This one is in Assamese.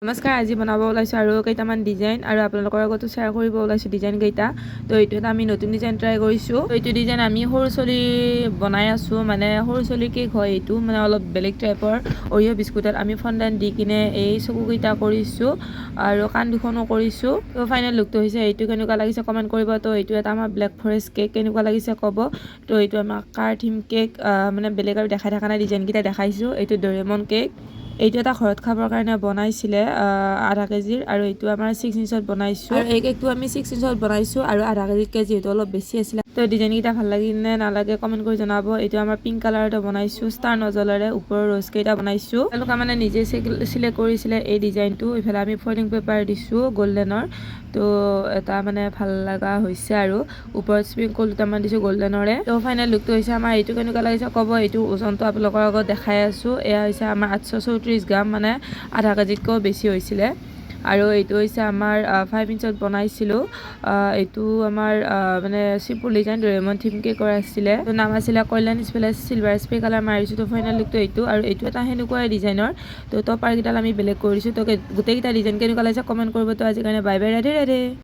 নমস্কাৰ, আজি বনাব ওলাইছোঁ আৰু কেইটামান ডিজাইন আৰু আপোনালোকৰ আগতো শ্বেয়াৰ কৰিব ওলাইছোঁ ডিজাইন কেইটা। তো এইটো এটা আমি নতুন ডিজাইন ট্ৰাই কৰিছোঁ। এইটো ডিজাইন আমি সৰু চলি বনাই আছোঁ, মানে সৰু চলি কেক হয় এইটো, মানে অলপ বেলেগ টাইপৰ অৰিঅ' বিস্কুটত আমি ফণ্ডাণ্ট দি কিনে এই চকুকেইটা কৰিছোঁ আৰু কাণ দুখনো কৰিছোঁ। তো ফাইনেল লুকটো হৈছে এইটো। কেনেকুৱা লাগিছে কমেণ্ট কৰিব। তো এইটো এটা আমাৰ ব্লেক ফৰেষ্ট কেক, কেনেকুৱা লাগিছে ক'ব। তো এইটো আমাৰ কাৰ থিম কেক, মানে বেলেগ আৰু দেখাই থকা নাই, ডিজাইনকেইটা দেখাইছোঁ। এইটো ডৰেমন কেক। এইটো এটা ঘৰত খাবৰ কাৰণে বনাইছিলে আধা কেজিৰ, আৰু এইটো আমাৰ 6 ইঞ্চত বনাইছোঁ। আৰু এই কেকটো আমি 6 ইঞ্চত বনাইছোঁ আৰু আধা কেজিতকৈ যিহেতু অলপ বেছি আছিলে। তো ডিজাইনকেইটা ভাল লাগিল নে নালাগে কমেণ্ট কৰি জনাব। এইটো আমাৰ পিংক কালাৰতে বনাইছোঁ, ষ্টাৰ নজলেৰে ওপৰৰ ৰ'জকেইটা বনাইছোঁ। তেওঁলোকে মানে নিজে চিলেক্ট কৰিছিলে এই ডিজাইনটো। ইফালে আমি ফইলিং পেপাৰ দিছোঁ গল্ডেনৰ। তো এটা মানে ভাল লগা হৈছে আৰু ওপৰত স্প্ৰিংকল দুটামান দিছোঁ গল্ডেনৰে। তো ফাইনেল লুকটো হৈছে আমাৰ এইটো। কেনেকুৱা লাগিছে ক'ব। এইটো ওজনটো আপোনালোকৰ আগত দেখাই আছোঁ। এয়া হৈছে আমাৰ 834 গ্ৰাম, মানে আধা কেজিতকৈও বেছি হৈছিলে। আৰু এইটো হৈছে আমাৰ 5 ইঞ্চত বনাইছিলোঁ। এইটো আমাৰ মানে চিম্পুল ডিজাইন ডৰেমন থিম কেকৰ আছিলে। তো নাম আছিলে কল্যাণ স্পেলেছ চিলভাৰ স্প্ৰে কালাৰ মাৰিছোঁ। তো ফাইনেল লুকটো এইটো। আৰু এইটো এটা সেনেকুৱাই ডিজাইনৰ। তো টপাৰকেইডাল আমি বেলেগ কৰিছোঁ। তো গোটেইকেইটা ডিজাইন কেনেকুৱা লাগিছে কমেণ্ট কৰিব। তো আজিৰ কাৰণে বাই বাই, ৰাধে ৰাধে।